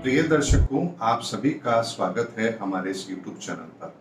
प्रिय दर्शकों, आप सभी का स्वागत है हमारे इस YouTube चैनल पर।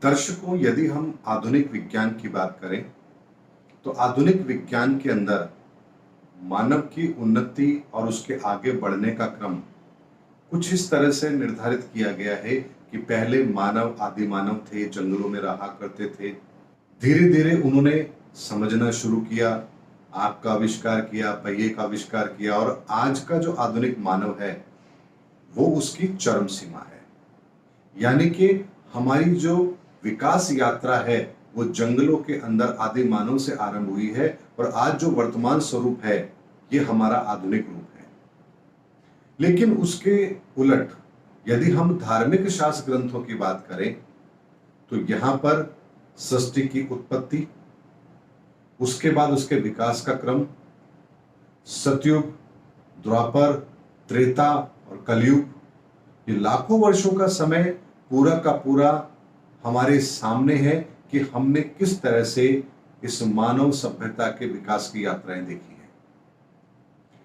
दर्शकों, यदि हम आधुनिक विज्ञान की बात करें तो आधुनिक विज्ञान के अंदर मानव की उन्नति और उसके आगे बढ़ने का क्रम कुछ इस तरह से निर्धारित किया गया है कि पहले मानव आदि मानव थे, जंगलों में रहा करते थे। धीरे धीरे उन्होंने समझना शुरू किया, आग का आविष्कार किया, पहिए का आविष्कार किया और आज का जो आधुनिक मानव है वो उसकी चरम सीमा है। यानी कि हमारी जो विकास यात्रा है वो जंगलों के अंदर आदि मानव से आरंभ हुई है और आज जो वर्तमान स्वरूप है ये हमारा आधुनिक रूप है। लेकिन उसके उलट यदि हम धार्मिक शास्त्र ग्रंथों की बात करें तो यहां पर सृष्टि की उत्पत्ति, उसके बाद उसके विकास का क्रम, सतयुग, द्वापर, त्रेता और कलयुग, ये लाखों वर्षों का समय पूरा का पूरा हमारे सामने है कि हमने किस तरह से इस मानव सभ्यता के विकास की यात्राएं देखी हैं।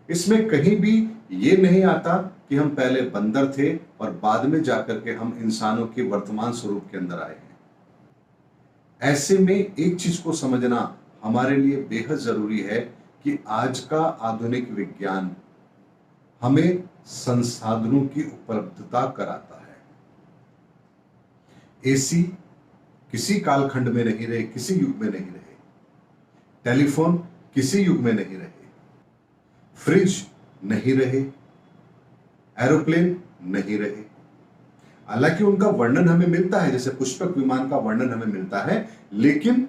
इसमें कहीं भी ये नहीं आता कि हम पहले बंदर थे और बाद में जाकर के हम इंसानों के वर्तमान स्वरूप के अंदर आए हैं। ऐसे में एक चीज को समझना हमारे लिए बेहद जरूरी है कि आज का आधुनिक विज्ञान हमें संसाधनों की उपलब्धता कराता है। एसी किसी कालखंड में नहीं रहे, किसी युग में नहीं रहे। टेलीफोन किसी युग में नहीं रहे। फ्रिज नहीं रहे। एरोप्लेन नहीं रहे। हालांकि उनका वर्णन हमें मिलता है, जैसे पुष्पक विमान का वर्णन हमें मिलता है, लेकिन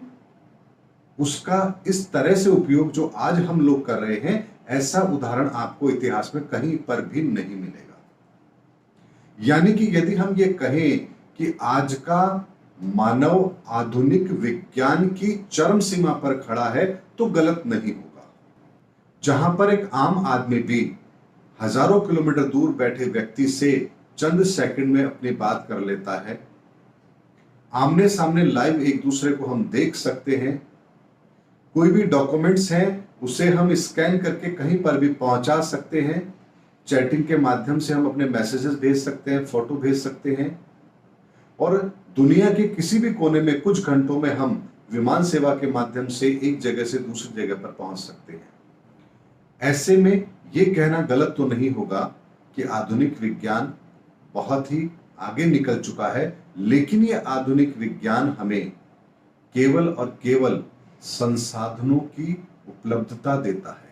उसका इस तरह से उपयोग जो आज हम लोग कर रहे हैं, ऐसा उदाहरण आपको इतिहास में कहीं पर भी नहीं मिलेगा। यानी कि यदि हम ये कहें कि आज का मानव आधुनिक विज्ञान की चरम सीमा पर खड़ा है तो गलत नहीं होगा। जहां पर एक आम आदमी भी हजारों किलोमीटर दूर बैठे व्यक्ति से चंद सेकंड में अपनी बात कर लेता है, आमने सामने लाइव एक दूसरे को हम देख सकते हैं, कोई भी डॉक्यूमेंट्स हैं उसे हम स्कैन करके कहीं पर भी पहुंचा सकते हैं, चैटिंग के माध्यम से हम अपने मैसेजेस भेज सकते हैं, फोटो भेज सकते हैं और दुनिया के किसी भी कोने में कुछ घंटों में हम विमान सेवा के माध्यम से एक जगह से दूसरी जगह पर पहुंच सकते हैं। ऐसे में यह कहना गलत तो नहीं होगा कि आधुनिक विज्ञान बहुत ही आगे निकल चुका है, लेकिन यह आधुनिक विज्ञान हमें केवल और केवल संसाधनों की उपलब्धता देता है।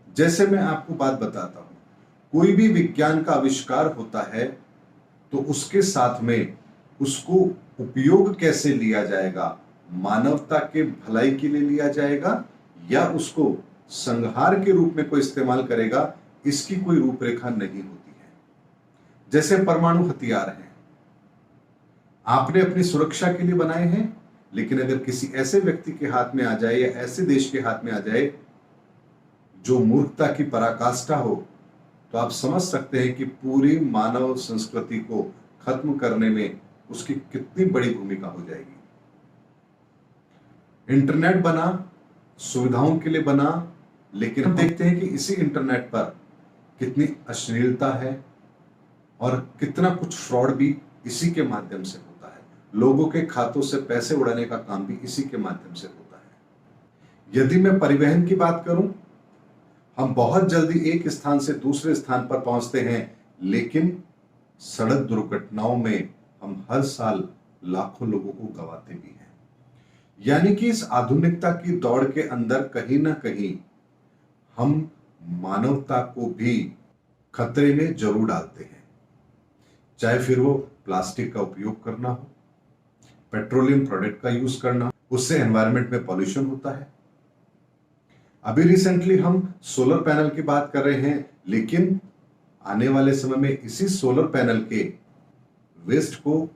जैसे मैं आपको बात बताता हूं, कोई भी विज्ञान का आविष्कार होता है तो उसके साथ में उसको उपयोग कैसे लिया जाएगा, मानवता के भलाई के लिए लिया जाएगा या उसको संहार के रूप में कोई इस्तेमाल करेगा, इसकी कोई रूपरेखा नहीं होती है। जैसे परमाणु हथियार हैं, आपने अपनी सुरक्षा के लिए बनाए हैं, लेकिन अगर किसी ऐसे व्यक्ति के हाथ में आ जाए या ऐसे देश के हाथ में आ जाए जो मूर्खता की पराकाष्ठा हो, तो आप समझ सकते हैं कि पूरी मानव संस्कृति को खत्म करने में उसकी कितनी बड़ी भूमिका हो जाएगी। इंटरनेट बना, सुविधाओं के लिए बना, लेकिन हम देखते हैं कि इसी इंटरनेट पर कितनी अश्लीलता है और कितना कुछ फ्रॉड भी इसी के माध्यम से होता है। लोगों के खातों से पैसे उड़ाने का काम भी इसी के माध्यम से होता है। यदि मैं परिवहन की बात करूं, हम बहुत जल्दी एक स्थान से दूसरे स्थान पर पहुंचते हैं, लेकिन सड़क दुर्घटनाओं में हम हर साल लाखों लोगों को गंवाते भी हैं। यानी कि इस आधुनिकता की दौड़ के अंदर कहीं ना कहीं हम मानवता को भी खतरे में जरूर डालते हैं, चाहे फिर वो प्लास्टिक का उपयोग करना हो, पेट्रोलियम प्रोडक्ट का यूज करना, उससे एनवायरनमेंट में पॉल्यूशन होता है। अभी रिसेंटली हम सोलर पैनल की बात कर रहे हैं, लेकिन आने वाले समय में इसी सोलर पैनल के वेस्ट को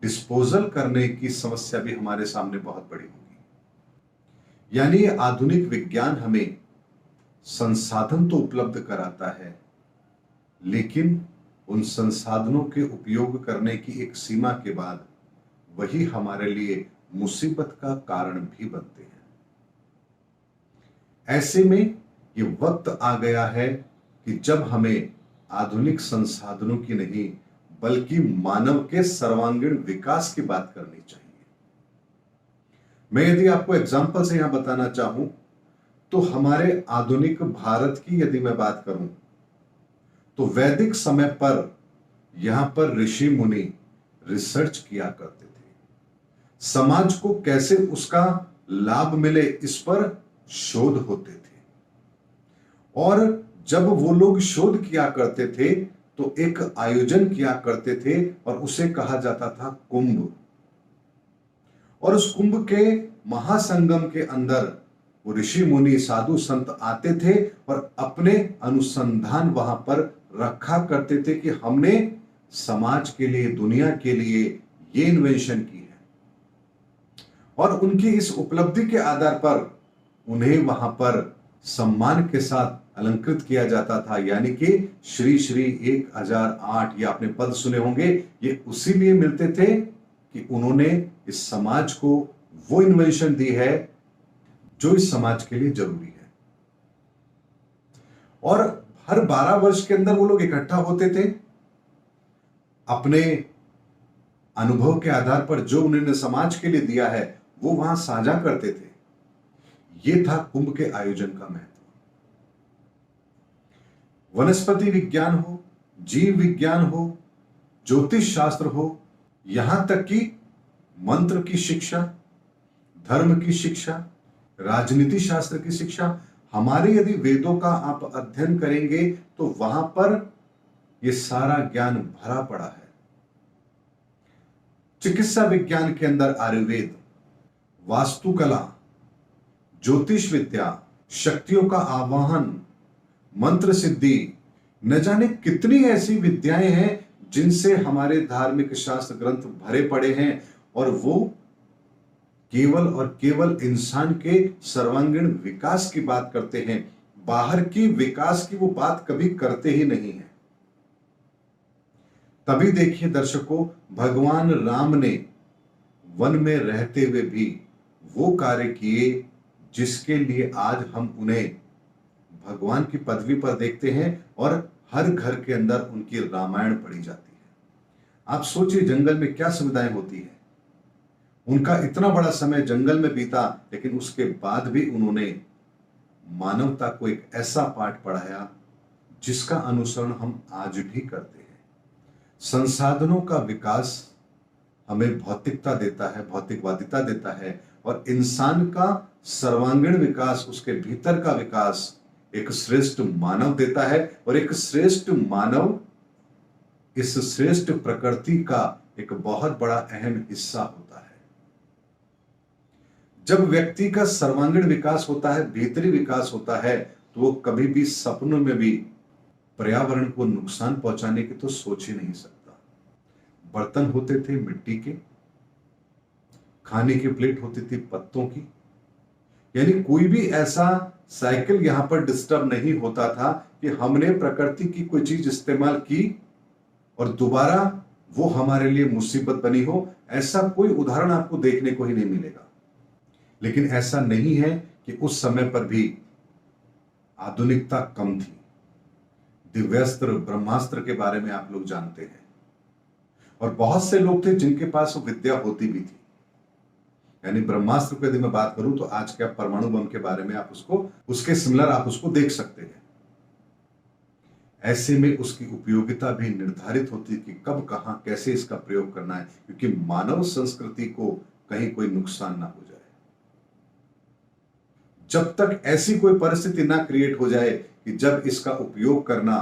डिस्पोजल करने की समस्या भी हमारे सामने बहुत बड़ी होगी। यानी आधुनिक विज्ञान हमें संसाधन तो उपलब्ध कराता है, लेकिन उन संसाधनों के उपयोग करने की एक सीमा के बाद वही हमारे लिए मुसीबत का कारण भी बनते हैं। ऐसे में ये वक्त आ गया है कि जब हमें आधुनिक संसाधनों की नहीं बल्कि मानव के सर्वांगीण विकास की बात करनी चाहिए। मैं यदि आपको एग्जाम्पल से यहां बताना चाहूं तो हमारे आधुनिक भारत की यदि मैं बात करूं तो वैदिक समय पर यहां पर ऋषि मुनि रिसर्च किया करते थे, समाज को कैसे उसका लाभ मिले इस पर शोध होते थे। और जब वो लोग शोध किया करते थे तो एक आयोजन किया करते थे और उसे कहा जाता था कुंभ। और उस कुंभ के महासंगम के अंदर वो ऋषि मुनि साधु संत आते थे और अपने अनुसंधान वहां पर रखा करते थे कि हमने समाज के लिए, दुनिया के लिए ये इन्वेंशन की है। और उनकी इस उपलब्धि के आधार पर उन्हें वहां पर सम्मान के साथ अलंकृत किया जाता था, यानी कि श्री श्री 1008, ये आपने पद सुने होंगे, ये उसी लिए मिलते थे कि उन्होंने इस समाज को वो इन्वेंशन दी है जो इस समाज के लिए जरूरी है। और हर 12 वर्ष के अंदर वो लोग इकट्ठा होते थे, अपने अनुभव के आधार पर जो उन्होंने समाज के लिए दिया है वो वहां साझा करते थे। ये था कुंभ के आयोजन का महत्व। वनस्पति विज्ञान हो, जीव विज्ञान हो, ज्योतिष शास्त्र हो, यहां तक कि मंत्र की शिक्षा, धर्म की शिक्षा, राजनीति शास्त्र की शिक्षा, हमारे यदि वेदों का आप अध्ययन करेंगे तो वहां पर यह सारा ज्ञान भरा पड़ा है। चिकित्सा विज्ञान के अंदर आयुर्वेद, वास्तुकला, ज्योतिष विद्या, शक्तियों का आवाहन, मंत्र सिद्धि, न जाने कितनी ऐसी विद्याएं हैं जिनसे हमारे धार्मिक शास्त्र ग्रंथ भरे पड़े हैं। और वो केवल और केवल इंसान के सर्वांगीण विकास की बात करते हैं, बाहर की विकास की वो बात कभी करते ही नहीं है। तभी देखिए दर्शकों, भगवान राम ने वन में रहते हुए भी वो कार्य किए जिसके लिए आज हम उन्हें भगवान की पदवी पर देखते हैं और हर घर के अंदर उनकी रामायण पढ़ी जाती है। आप सोचिए जंगल में क्या सुविधाएं होती है। उनका इतना बड़ा समय जंगल में बीता, लेकिन उसके बाद भी उन्होंने मानवता को एक ऐसा पाठ पढ़ाया जिसका अनुसरण हम आज भी करते हैं। संसाधनों का विकास हमें भौतिकता देता है, भौतिकवादिता देता है, और इंसान का सर्वांगीण विकास, उसके भीतर का विकास एक श्रेष्ठ मानव देता है। और एक श्रेष्ठ मानव इस श्रेष्ठ प्रकृति का एक बहुत बड़ा अहम हिस्सा होता है। जब व्यक्ति का सर्वांगीण विकास होता है, भीतरी विकास होता है, तो वो कभी भी सपनों में भी पर्यावरण को नुकसान पहुंचाने की तो सोच ही नहीं सकता। बर्तन होते थे मिट्टी के, खाने की प्लेट होती थी पत्तों की, यानी कोई भी ऐसा साइकिल यहां पर डिस्टर्ब नहीं होता था कि हमने प्रकृति की कोई चीज इस्तेमाल की और दोबारा वो हमारे लिए मुसीबत बनी हो। ऐसा कोई उदाहरण आपको देखने को ही नहीं मिलेगा। लेकिन ऐसा नहीं है कि उस समय पर भी आधुनिकता कम थी। दिव्यास्त्र, ब्रह्मास्त्र के बारे में आप लोग जानते हैं, और बहुत से लोग थे जिनके पास वो विद्या होती भी थी। यानी ब्रह्मास्त्र की यदि मैं बात करूं तो आज के परमाणु बम के बारे में आप उसको, उसके सिमिलर आप उसको देख सकते हैं। ऐसे में उसकी उपयोगिता भी निर्धारित होती कि कब, कहां, कैसे इसका प्रयोग करना है, क्योंकि मानव संस्कृति को कहीं कोई नुकसान ना हो जाए। जब तक ऐसी कोई परिस्थिति ना क्रिएट हो जाए कि जब इसका उपयोग करना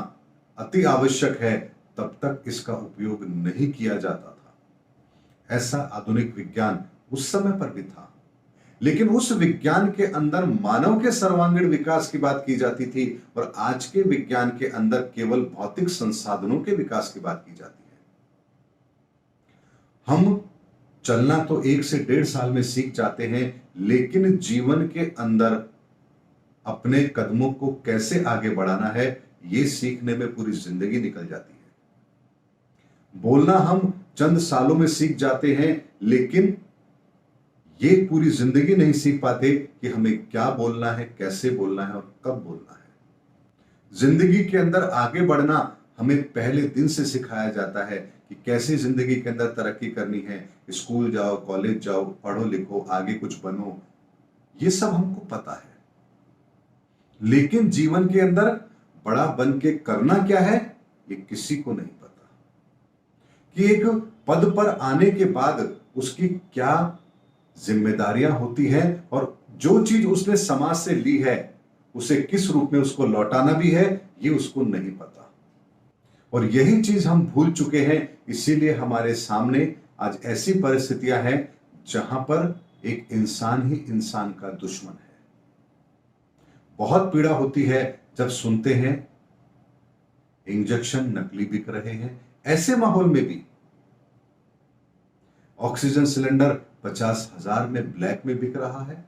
अति आवश्यक है, तब तक इसका उपयोग नहीं किया जाता था। ऐसा आधुनिक विज्ञान उस समय पर भी था। लेकिन उस विज्ञान के अंदर मानव के सर्वांगीण विकास की बात की जाती थी, और आज के विज्ञान के अंदर केवल भौतिक संसाधनों के विकास की बात की जाती है। हम चलना तो 1 से 1.5 साल में सीख जाते हैं, लेकिन जीवन के अंदर अपने कदमों को कैसे आगे बढ़ाना है, यह सीखने में पूरी जिंदगी निकल जाती है। बोलना हम चंद सालों में सीख जाते हैं, लेकिन ये पूरी जिंदगी नहीं सीख पाते कि हमें क्या बोलना है, कैसे बोलना है और कब बोलना है। जिंदगी के अंदर आगे बढ़ना हमें पहले दिन से सिखाया जाता है कि कैसे जिंदगी के अंदर तरक्की करनी है। स्कूल जाओ, कॉलेज जाओ, पढ़ो लिखो, आगे कुछ बनो, ये सब हमको पता है। लेकिन जीवन के अंदर बड़ा बन के करना क्या है, ये किसी को नहीं पता। कि एक पद पर आने के बाद उसकी क्या जिम्मेदारियां होती हैं और जो चीज उसने समाज से ली है उसे किस रूप में उसको लौटाना भी है, ये उसको नहीं पता। और यही चीज हम भूल चुके हैं, इसीलिए हमारे सामने आज ऐसी परिस्थितियां हैं जहां पर एक इंसान ही इंसान का दुश्मन है। बहुत पीड़ा होती है जब सुनते हैं इंजेक्शन नकली बिक रहे हैं। ऐसे माहौल में भी ऑक्सीजन सिलेंडर 50,000 में ब्लैक में बिक रहा है।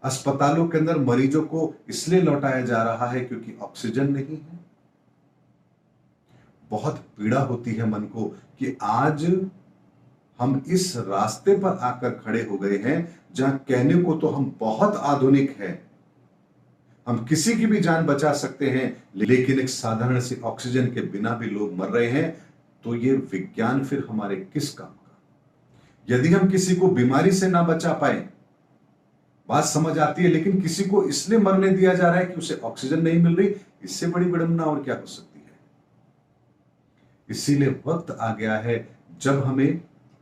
अस्पतालों के अंदर मरीजों को इसलिए लौटाया जा रहा है क्योंकि ऑक्सीजन नहीं है। बहुत पीड़ा होती है मन को कि आज हम इस रास्ते पर आकर खड़े हो गए हैं जहां कहने को तो हम बहुत आधुनिक हैं, हम किसी की भी जान बचा सकते हैं, लेकिन एक साधारण सी ऑक्सीजन के बिना भी लोग मर रहे हैं। तो ये विज्ञान फिर हमारे किस काम का? यदि हम किसी को बीमारी से ना बचा पाए, बात समझ आती है, लेकिन किसी को इसलिए मरने दिया जा रहा है कि उसे ऑक्सीजन नहीं मिल रही, इससे बड़ी विडंबना और क्या हो सकती है? इसीलिए वक्त आ गया है जब हमें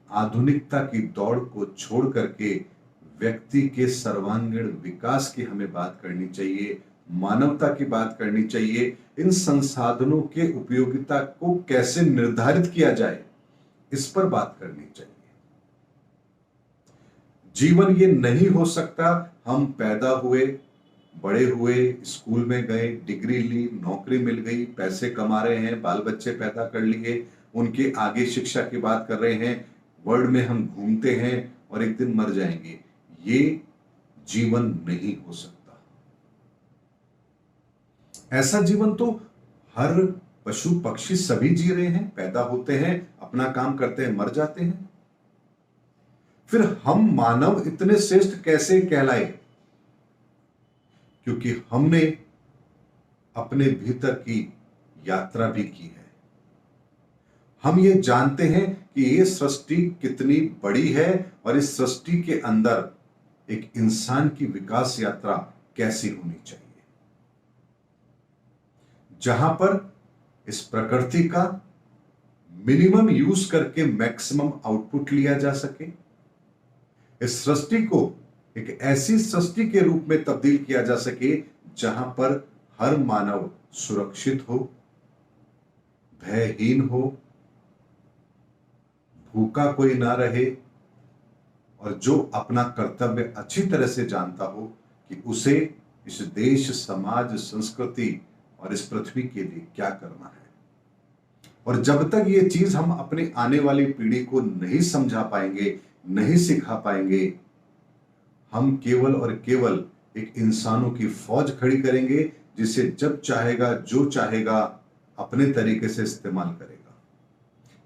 आधुनिकता की दौड़ को छोड़ करके व्यक्ति के सर्वांगीण विकास की हमें बात करनी चाहिए, मानवता की बात करनी चाहिए। इन संसाधनों के उपयोगिता को कैसे निर्धारित किया जाए, इस पर बात करनी चाहिए। जीवन ये नहीं हो सकता हम पैदा हुए, बड़े हुए, स्कूल में गए, डिग्री ली, नौकरी मिल गई, पैसे कमा रहे हैं, बाल बच्चे पैदा कर लिए, उनके आगे शिक्षा की बात कर रहे हैं, वर्ल्ड में हम घूमते हैं और एक दिन मर जाएंगे। ये जीवन नहीं हो सकता। ऐसा जीवन तो हर पशु पक्षी सभी जी रहे हैं, पैदा होते हैं, अपना काम करते हैं, मर जाते हैं। फिर हम मानव इतने श्रेष्ठ कैसे कहलाए? क्योंकि हमने अपने भीतर की यात्रा भी की है। हम ये जानते हैं कि ये सृष्टि कितनी बड़ी है और इस सृष्टि के अंदर एक इंसान की विकास यात्रा कैसी होनी चाहिए, जहां पर इस प्रकृति का मिनिमम यूज करके मैक्सिमम आउटपुट लिया जा सके, इस सृष्टि को एक ऐसी सृष्टि के रूप में तब्दील किया जा सके जहां पर हर मानव सुरक्षित हो, भयहीन हो, भूखा कोई ना रहे और जो अपना कर्तव्य अच्छी तरह से जानता हो कि उसे इस देश, समाज, संस्कृति और इस पृथ्वी के लिए क्या करना है। और जब तक ये चीज हम अपने आने वाली पीढ़ी को नहीं समझा पाएंगे, नहीं सिखा पाएंगे, हम केवल और केवल एक इंसानों की फौज खड़ी करेंगे जिसे जब चाहेगा, जो चाहेगा अपने तरीके से इस्तेमाल करेगा।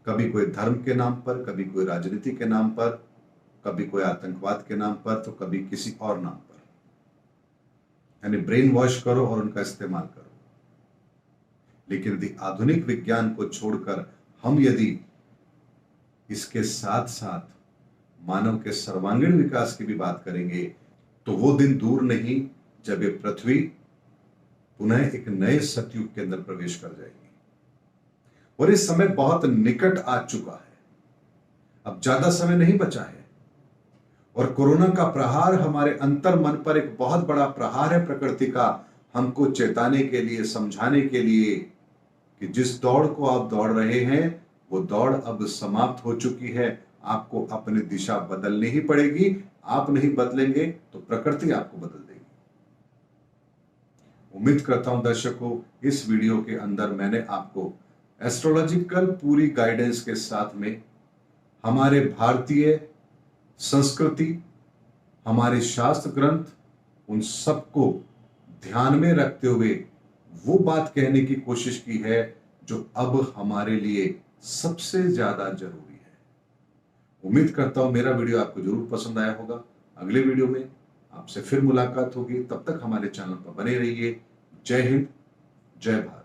कभी कोई धर्म के नाम पर, कभी कोई राजनीति के नाम पर, कभी कोई आतंकवाद के नाम पर, तो कभी किसी और नाम पर। यानी ब्रेन वॉश करो और उनका इस्तेमाल करो। लेकिन यदि आधुनिक विज्ञान को छोड़कर हम यदि इसके साथ साथ मानव के सर्वांगीण विकास की भी बात करेंगे तो वो दिन दूर नहीं जब ये पृथ्वी पुनः एक नए सतयुग के अंदर प्रवेश कर जाएगी। और इस समय बहुत निकट आ चुका है, अब ज्यादा समय नहीं बचा है। और कोरोना का प्रहार हमारे अंतर मन पर एक बहुत बड़ा प्रहार है प्रकृति का, हमको चेताने के लिए, समझाने के लिए कि जिस दौड़ को आप दौड़ रहे हैं वो दौड़ अब समाप्त हो चुकी है। आपको अपनी दिशा बदलनी ही पड़ेगी। आप नहीं बदलेंगे तो प्रकृति आपको बदल देगी। उम्मीद करता हूं दर्शकों, इस वीडियो के अंदर मैंने आपको एस्ट्रोलॉजिकल पूरी गाइडेंस के साथ में हमारे भारतीय संस्कृति, हमारे शास्त्र ग्रंथ, उन सबको ध्यान में रखते हुए वो बात कहने की कोशिश की है जो अब हमारे लिए सबसे ज्यादा जरूरी है। उम्मीद करता हूं मेरा वीडियो आपको जरूर पसंद आया होगा। अगले वीडियो में आपसे फिर मुलाकात होगी, तब तक हमारे चैनल पर बने रहिए। जय हिंद, जय भारत।